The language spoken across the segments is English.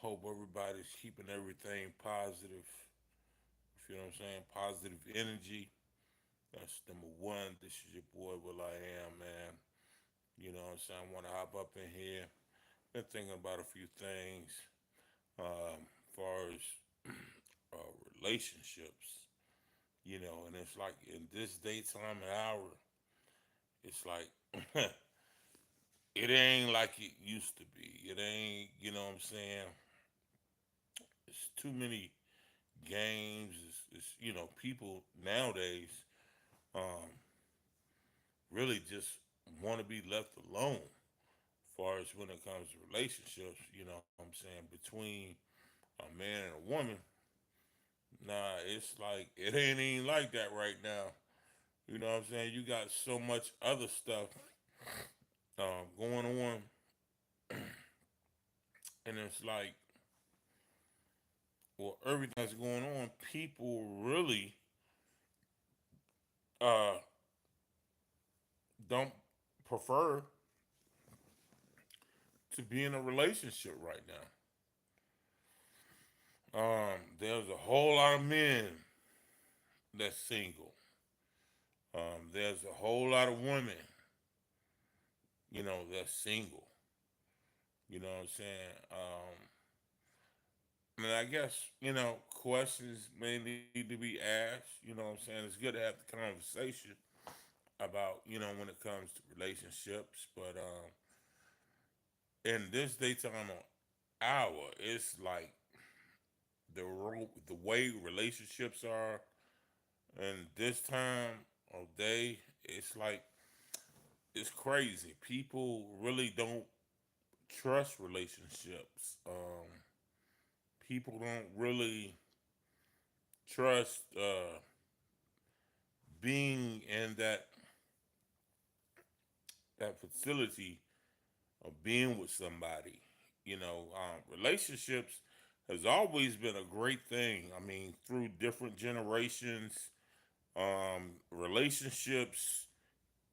Hope everybody's keeping everything positive. You know what I'm saying? Positive energy. That's number one. This is your boy WILL-Iam, man. You know what I'm saying? I want to hop up in here. Been thinking about a few things as far as relationships, and it's like in this daytime and hour, it's like it ain't like it used to be. It ain't, you know what I'm saying? It's too many games. People nowadays um, really just want to be left alone. As far as when it comes to relationships, you know what I'm saying, between a man and a woman, nah, it's like it ain't even like that right now. You know what I'm saying? You got so much other stuff going on, and it's like, well, everything that's going on, people really uh, don't prefer to be in a relationship right now. There's a whole lot of men that's single. There's a whole lot of women, that's single. You know what I'm saying? And I guess, questions may need to be asked. You know what I'm saying? It's good to have the conversation about, when it comes to relationships. But in this daytime hour, it's like the way relationships are, and this time of day, it's like it's crazy. People really don't trust relationships. People don't really trust being in that facility of being with somebody. Relationships has always been a great thing. I mean, through different generations, relationships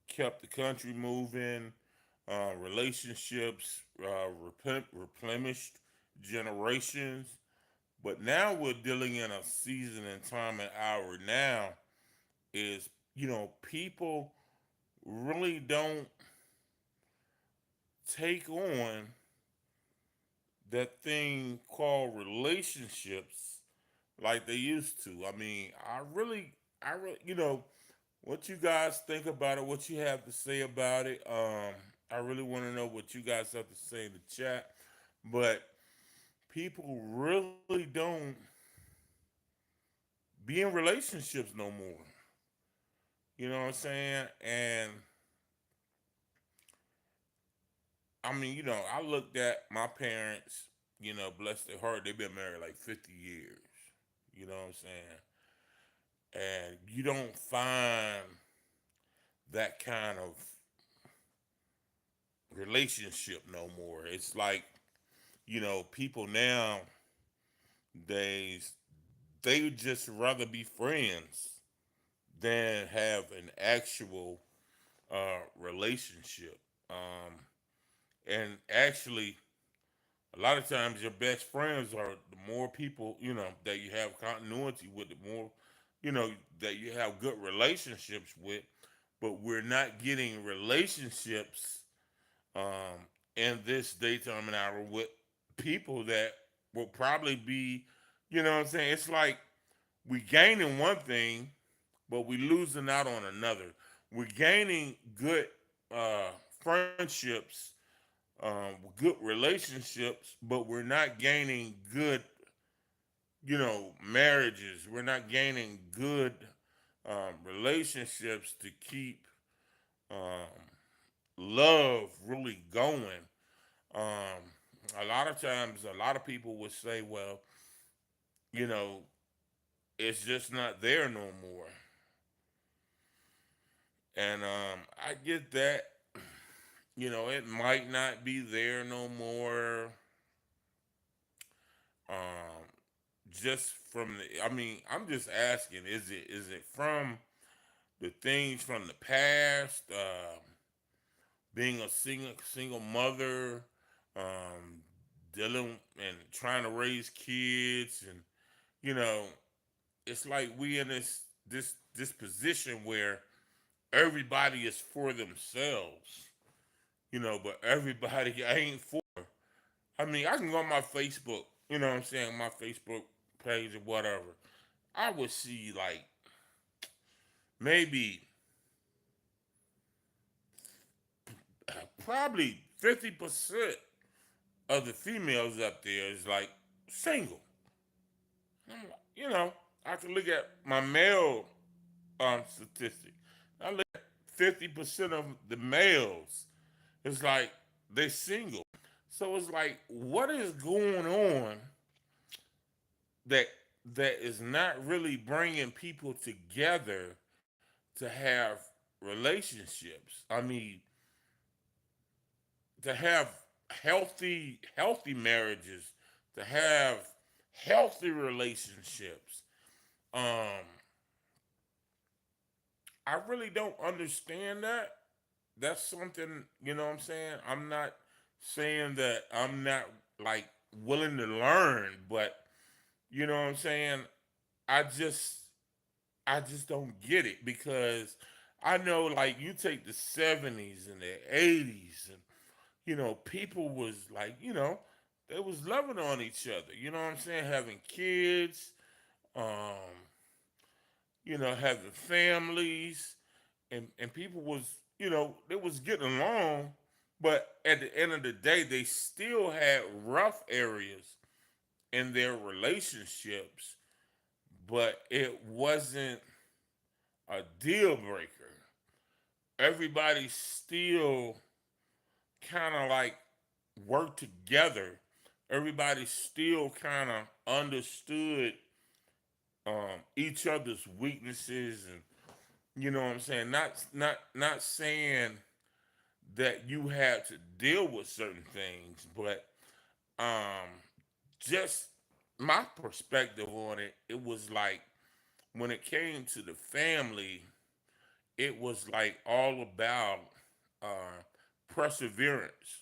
kept the country moving. Relationships replenished generations. But now we're dealing in a season and time and hour now is, people really don't take on that thing called relationships like they used to. I mean, I really, what you guys think about it, what you have to say about it. I really want to know what you guys have to say in the chat. But people really don't be in relationships no more. You know what I'm saying? And I mean, I looked at my parents, bless their heart, they've been married like 50 years. You know what I'm saying? And you don't find that kind of relationship no more. It's like, people nowadays, they would just rather be friends than have an actual relationship. And actually, a lot of times your best friends are the more people, that you have continuity with, the more, you know, that you have good relationships with. But we're not getting relationships in this daytime and hour with people that will probably be, what I'm saying? It's like we gaining one thing, but we losing out on another. We're gaining good uh, friendships, good relationships, but we're not gaining good, marriages. We're not gaining good relationships to keep um, love really going. Um, a lot of times, a lot of people would say, well, you know, it's just not there no more. And I get that. It might not be there no more. Um, just from the, I mean, I'm just asking, is it from the things from the past? Being a single mother, um, dealing and trying to raise kids, and you know, it's like we in this position where everybody is for themselves, but everybody ain't for. I mean, I can go on my Facebook, what I'm saying, my Facebook page or whatever. I would see like maybe probably 50% of the females up there is like single. I'm like, I can look at my male statistic. I look at 50% of the males. It's like they single. So it's like, what is going on that that is not really bringing people together to have relationships? I mean, to have healthy marriages, to have healthy relationships. Um, I really don't understand that. That's something, what I'm saying? I'm not saying that I'm not like willing to learn, but you know what I'm saying? I just I just don't get it because I know like you take the 70s and the 80s and people was like, they was loving on each other. You know what I'm saying? Having kids, um, having families, and people was, they was getting along, but at the end of the day, they still had rough areas in their relationships, but it wasn't a deal breaker. Everybody still kind of like worked together. Everybody still kind of understood each other's weaknesses, and what I'm saying. Not saying that you had to deal with certain things, but um, just my perspective on it. It was like when it came to the family, it was like all about perseverance.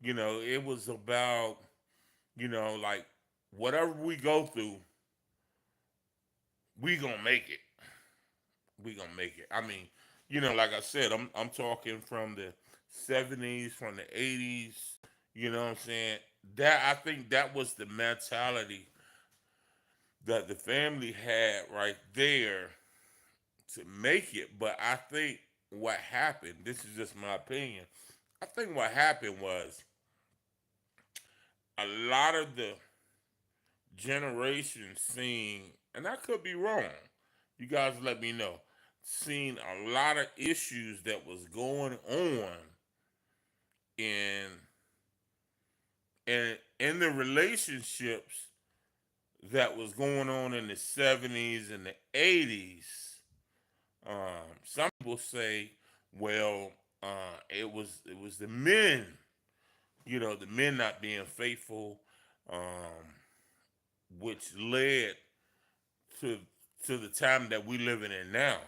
It was about like whatever we go through, we gonna make it. We gonna make it. I mean, like I said, I'm talking from the '70s, from the '80s. You know what I'm saying? That I think that was the mentality that the family had right there to make it. But I think what happened, this is just my opinion. I think what happened was a lot of the generation seen, and I could be wrong. You guys let me know. Seen a lot of issues that was going on in in the relationships that was going on in the '70s and the '80s. Some people say, well, it was the men, the men not being faithful, um, which led to to the time that we living in now.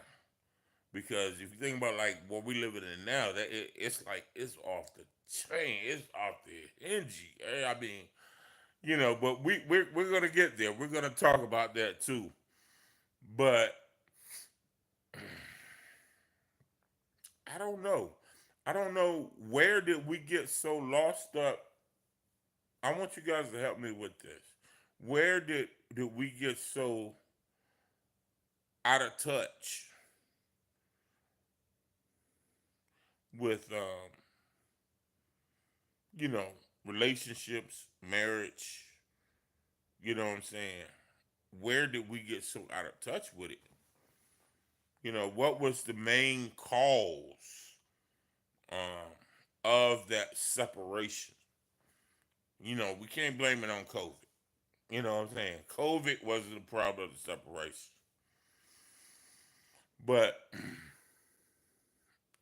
Because if you think about like what we living in now, that it's like it's off the chain, it's off the hinge. I mean, but we're gonna get there. We're gonna talk about that too. But I don't know. I don't know where did we get so lost up. I want you guys to help me with this. Where did we get so out of touch with you know, relationships, marriage, you know what I'm saying? Where did we get so out of touch with it? What was the main cause um, of that separation? We can't blame it on COVID. You know what I'm saying? COVID wasn't the problem of the separation. But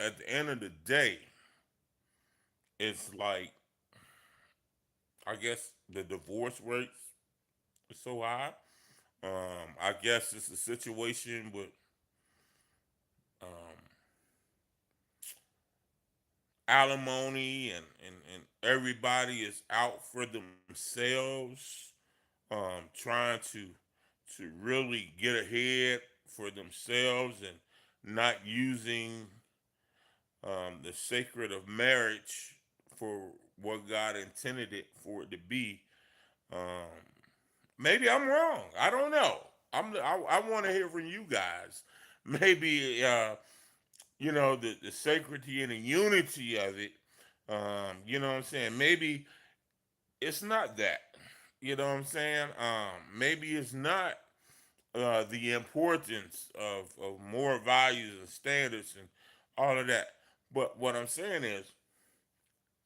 at the end of the day, it's like, I guess the divorce rates is so high. I guess it's a situation with um, alimony and everybody is out for themselves, trying to really get ahead for themselves and not using the sacred of marriage for what God intended it for it to be. Um, Maybe I'm wrong. I don't know. I want to hear from you guys. Maybe the sacredity and the unity of it. You know what I'm saying? Maybe it's not that. You know what I'm saying? Maybe it's not the importance of moral values and standards and all of that. But what I'm saying is,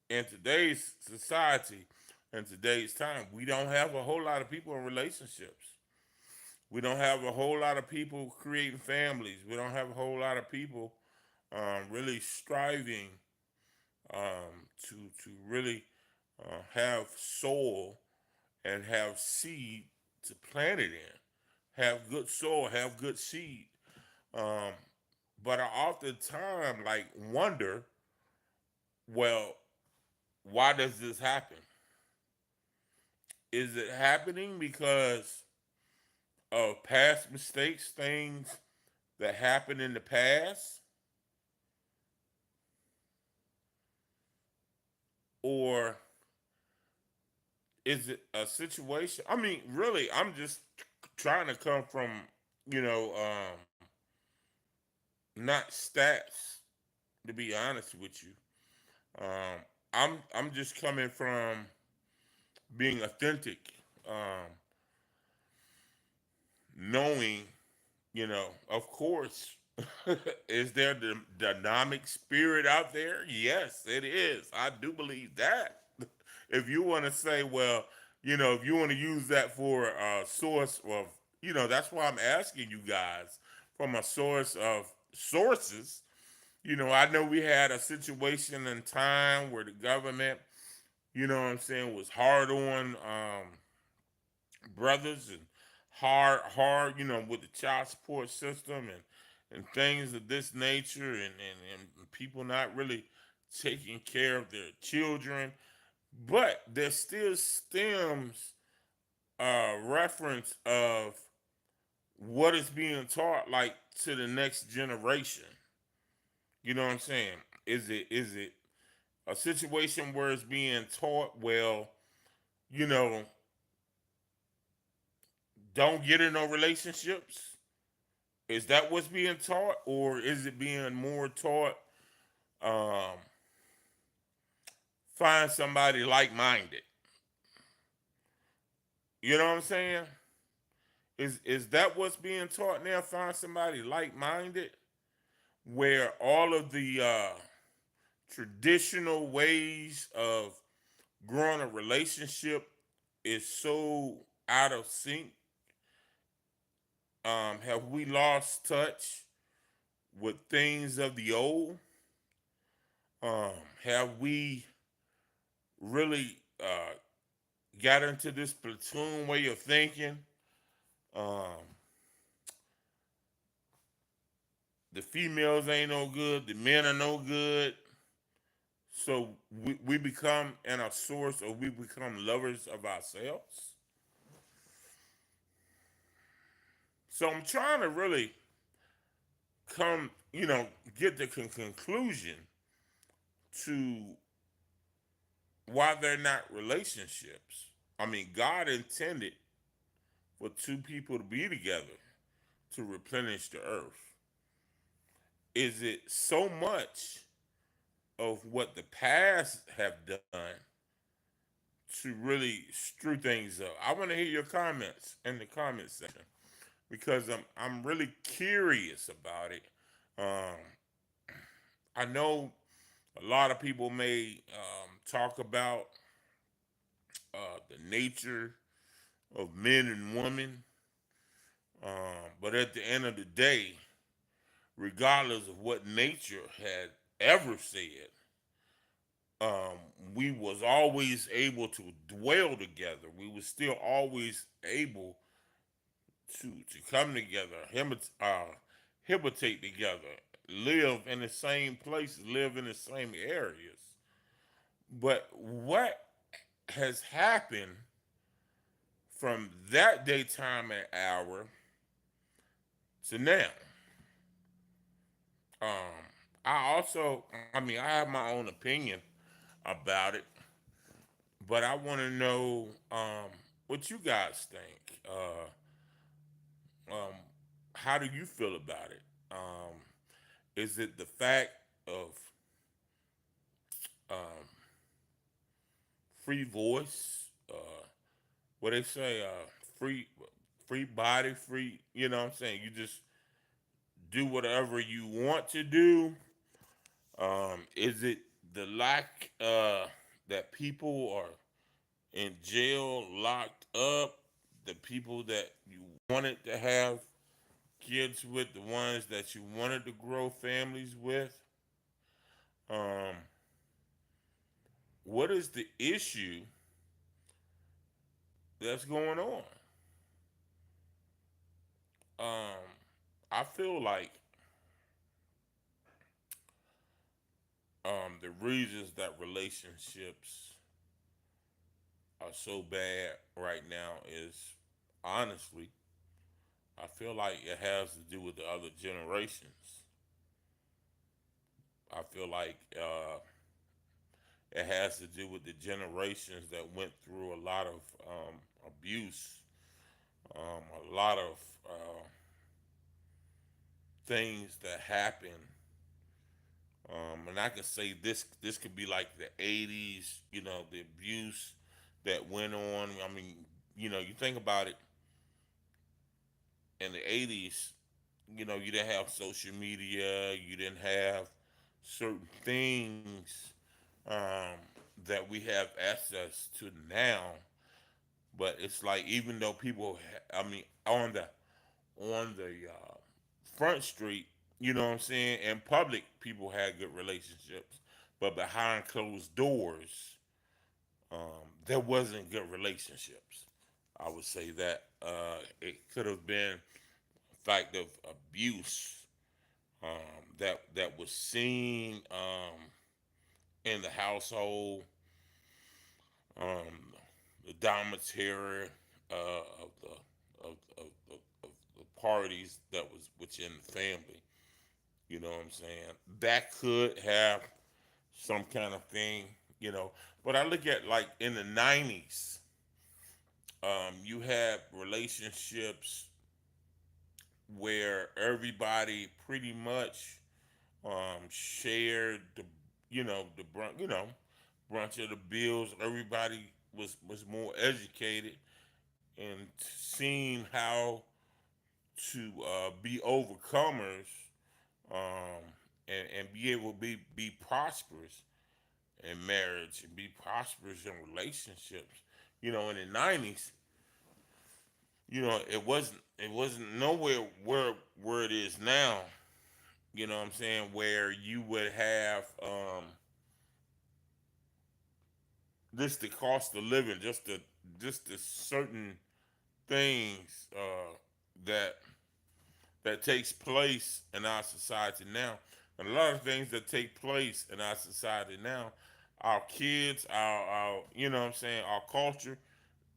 in today's society, in today's time, we don't have a whole lot of people in relationships. We don't have a whole lot of people creating families. We don't have a whole lot of people really striving to really have soul and have seed to plant it in. Have good soil, have good seed. Um, but I oftentimes like wonder, well, why does this happen? Is it happening because of past mistakes, things that happened in the past, or is it a situation? I mean, really, I'm just trying to come from you know not stats, to be honest with you. I'm just coming from being authentic, knowing, of course, is there the dynamic spirit out there? Yes, it is. I do believe that. If you want to say, well, if you want to use that for a source of, that's why I'm asking you guys from a source of sources. I know we had a situation in time where the government, what I'm saying, was hard on brothers and hard, with the child support system and things of this nature and people not really taking care of their children. But there still stems a reference of what is being taught like to the next generation. You know what I'm saying? Is it a situation where it's being taught, well, you know, don't get in no relationships? Is that what's being taught, or is it being more taught? Um, Find somebody like minded. You know what I'm saying? Is that what's being taught now? Find somebody like minded, where all of the traditional ways of growing a relationship is so out of sync. Have we lost touch with things of the old? Have we really got into this platoon way of thinking? Um, the females ain't no good, the men are no good. So we become in a source, or we become lovers of ourselves. So I'm trying to really come, get the conclusion to why they're not relationships. I mean, God intended for two people to be together to replenish the earth. Is it so much of what the past have done to really screw things up? I want to hear your comments in the comment section because I'm really curious about it. Um, I know a lot of people may talk about the nature of men and women, but at the end of the day, regardless of what nature had ever said, um, we was always able to dwell together. We was still always able to come together, habitate together, live in the same places, live in the same areas. But what has happened from that daytime and hour to now? Um, I also, I mean, I have my own opinion about it, but I want to know what you guys think. Um, how do you feel about it? Is it the fact of um, free voice? What they say, free, free body, free. You know what I'm saying? You just do whatever you want to do. Is it the lack that people are in jail, locked up? The people that you wanted to have kids with, the ones that you wanted to grow families with. Um, what is the issue that's going on? Um, I feel like the reasons that relationships are so bad right now is honestly, I feel like it has to do with the other generations. I feel like it has to do with the generations that went through a lot of abuse, a lot of uh, things that happen. And I can say this could be like the '80s, the abuse that went on. I mean, you think about it in the '80s. You didn't have social media. You didn't have certain things that we have access to now. But it's like even though people, I mean, on the front street, you know what I'm saying, in public, people had good relationships, but behind closed doors, there wasn't good relationships. I would say that it could have been a fact of abuse that was seen in the household, um, the dormitory of of the parties that was within the family. You know what I'm saying? That could have some kind of thing, you know. But I look at like in the '90s, you had relationships where everybody pretty much shared the, the brunch of the bills. Everybody was more educated and seeing how to be overcomers um, and be able to be prosperous in marriage and be prosperous in relationships. In the '90s, it wasn't nowhere where it is now. You know what I'm saying? Where you would have just the cost of living, just the certain things that that takes place in our society now. And a lot of things that take place in our society now, our kids, our you know what I'm saying, our culture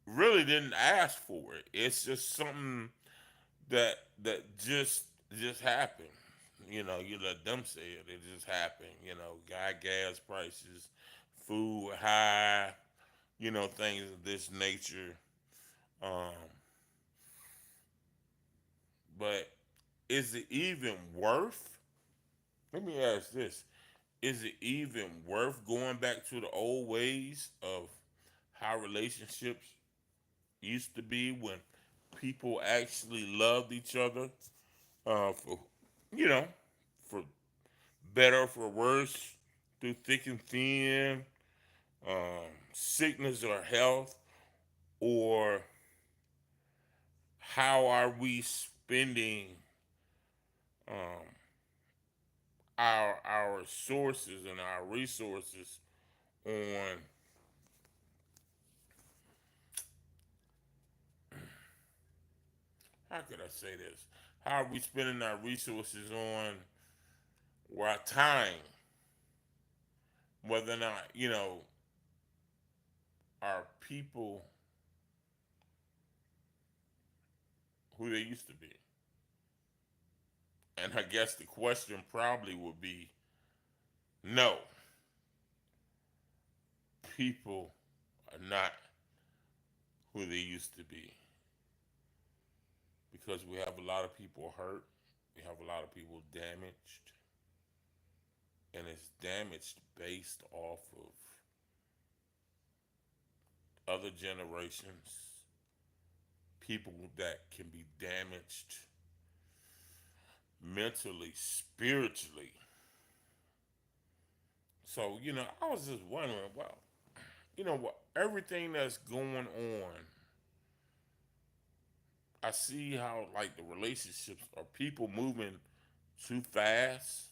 really didn't ask for it. It's just something that just happened. You let them say it. It just happened. Gas prices, food high. Things of this nature. Um, but is it even worth? Let me ask this: is it even worth going back to the old ways of how relationships used to be when people actually loved each other for you know for better for worse, through thick and thin, sickness or health, or how are we spending um, our sources and our resources on, how could I say this? How are we spending our resources on where time, whether or not, are people who they used to be. And I guess the question probably would be no, people are not who they used to be because we have a lot of people hurt, we have a lot of people damaged, and it's damaged based off of other generations, people that can be damaged mentally, spiritually. So, I was just wondering, well, what everything that's going on, I see how like the relationships are people moving too fast?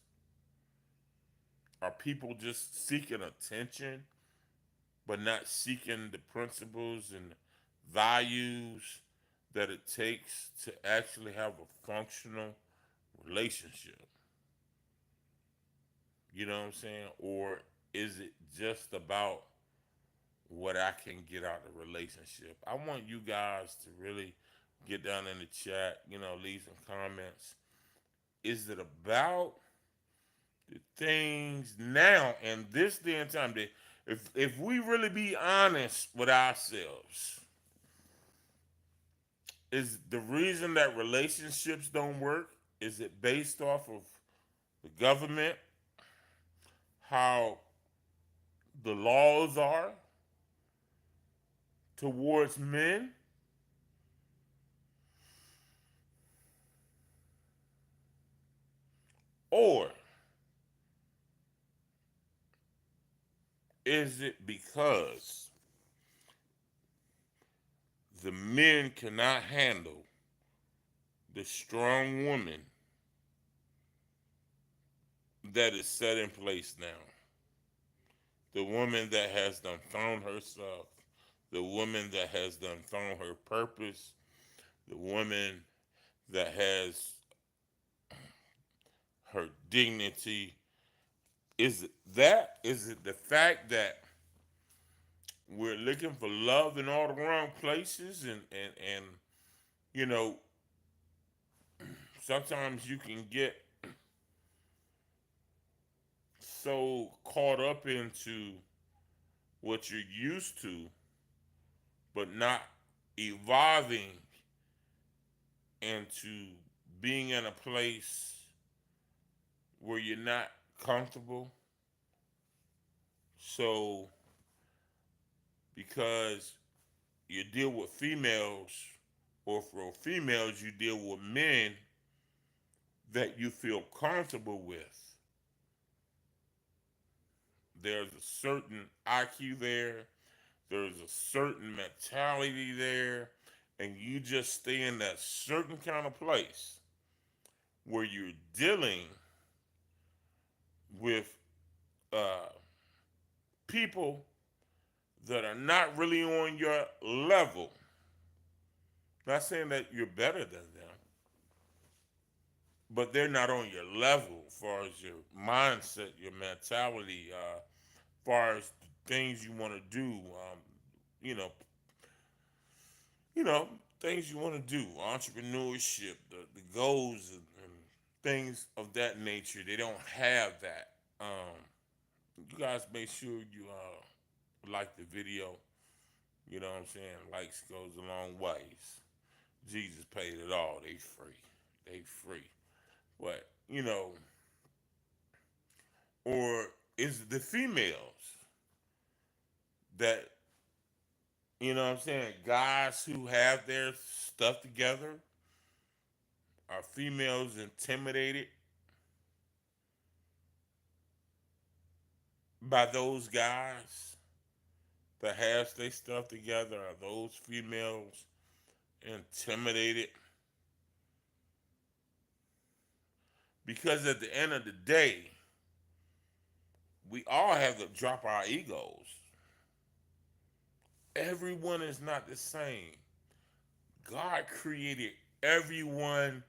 Are people just seeking attention but not seeking the principles and values that it takes to actually have a functional relationship? You know what I'm saying? Or is it just about what I can get out of the relationship? I want you guys to really get down in the chat, leave some comments. Is it about the things now and this day and time that if we really be honest with ourselves, is the reason that relationships don't work, is it based off of the government, how the laws are towards men, or is it because the men cannot handle the strong woman that is set in place now? The woman that has done found herself, the woman that has done found her purpose, the woman that has her dignity. Is it that? Is it the fact that we're looking for love in all the wrong places and you know, sometimes you can get so caught up into what you're used to, but not evolving into being in a place where you're not comfortable. So, because you deal with females, or for females, you deal with men that you feel comfortable with, there's a certain IQ there, there's a certain mentality there, and you just stay in that certain kind of place where you're dealing with uh, people that are not really on your level. Not saying that you're better than them, but they're not on your level as far as your mindset, your mentality, far as things you want to do, you know, you know, things you want to do, entrepreneurship, the goals and things of that nature. They don't have that. You guys make sure you like the video. You know what I'm saying? Likes goes a long ways. Jesus paid it all. They free. They free. But, or is it the females that, what I'm saying, guys who have their stuff together, are females intimidated by those guys that has their stuff together? Are those females intimidated? Because at the end of the day, we all have to drop our egos. Everyone is not the same. God created everyone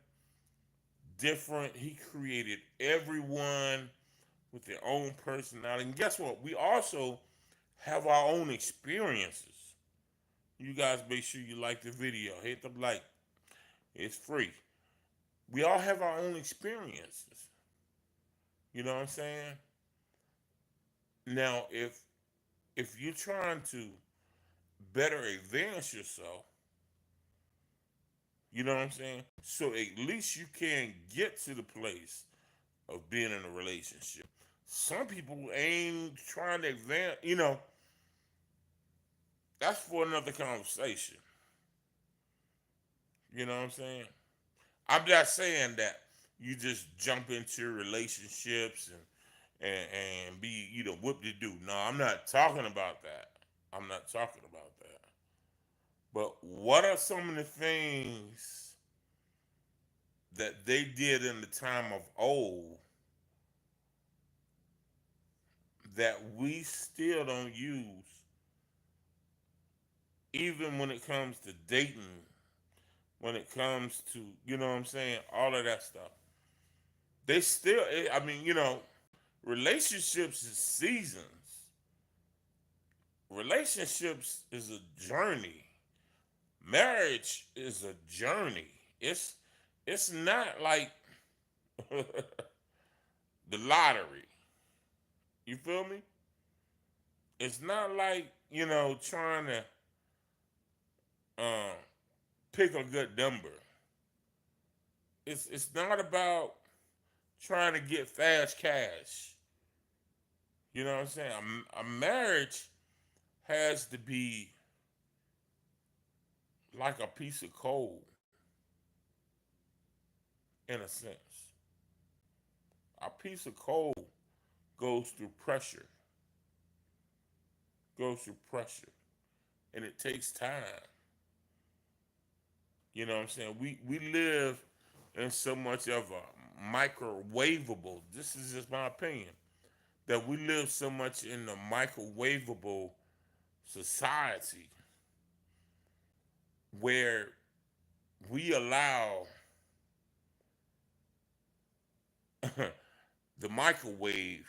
different. He created everyone with their own personality. And guess what? We also have our own experiences. You guys make sure you like the video. Hit the like. It's free. We all have our own experiences. You know what I'm saying? Now, if you're trying to better advance yourself, you know what I'm saying? So at least you can get to the place of being in a relationship. Some people ain't trying to advance, that's for another conversation. You know what I'm saying? I'm not saying that you just jump into relationships and be, whoop de do. No, I'm not talking about that. I'm not talking about that. But what are some of the things that they did in the time of old that we still don't use, even when it comes to dating, when it comes to, what I'm saying, all of that stuff? They still, I mean, relationships is seasons. Relationships is a journey. Marriage is a journey. It's not like the lottery. You feel me? It's not like, trying to um, pick a good number. It's not about trying to get fast cash. You know what I'm saying? A marriage has to be like a piece of coal in a sense. A piece of coal goes through pressure, and it takes time. You know what I'm saying? We live in so much of a microwavable. This is just my opinion that we live so much in the microwavable society where we allow the microwave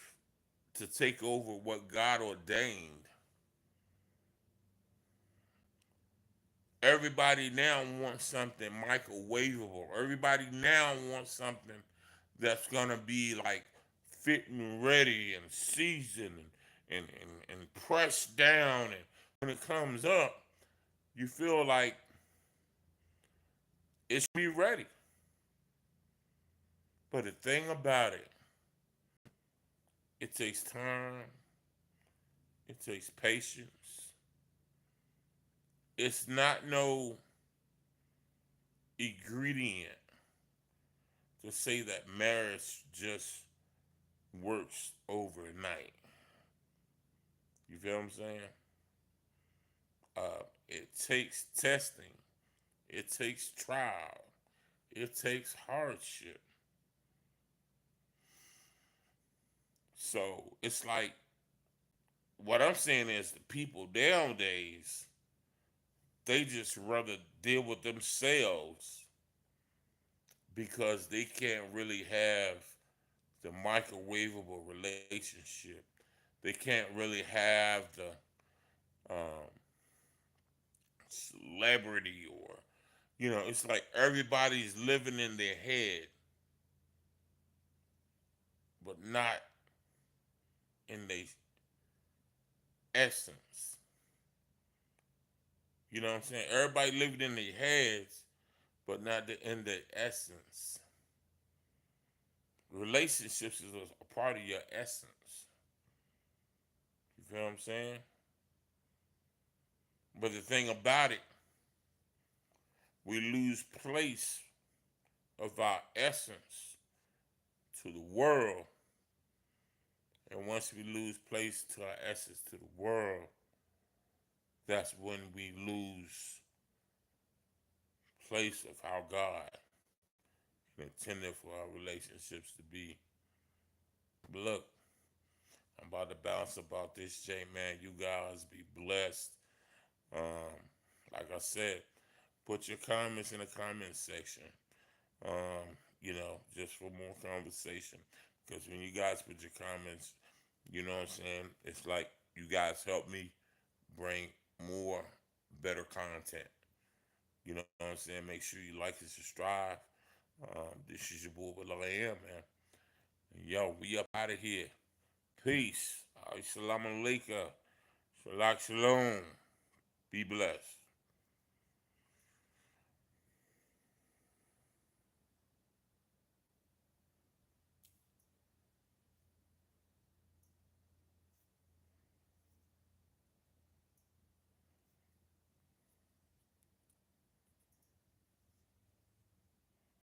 to take over what God ordained. Everybody now wants something microwavable. Everybody now wants something that's gonna be like fit and ready and seasoned and pressed down. And when it comes up, you feel like it should be ready. But the thing about it, it takes time, it takes patience. It's not no ingredient to say that marriage just works overnight. You feel what I'm saying? It takes testing, it takes trial, it takes hardship. So it's like what I'm saying is the people nowadays, they just rather deal with themselves because they can't really have the microwavable relationship. They can't really have the celebrity or, it's like everybody's living in their head, but not in their essence. You know what I'm saying? Everybody living in their heads, but not in their essence. Relationships is a part of your essence. You feel what I'm saying? But the thing about it, we lose place of our essence to the world. And once we lose place to our essence to the world, that's when we lose place of how God intended for our relationships to be. But look, I'm about to bounce about this, J man. You guys be blessed. Um, like I said, put your comments in the comment section. Um, just for more conversation. Because when you guys put your comments, what I'm saying, it's like you guys help me bring more better content. You know what I'm saying? Make sure you like and subscribe. This is your boy WILL-Iam, man. And yo, we up out of here. Peace. Assalamu alaikum. Shalak shalom. Be blessed.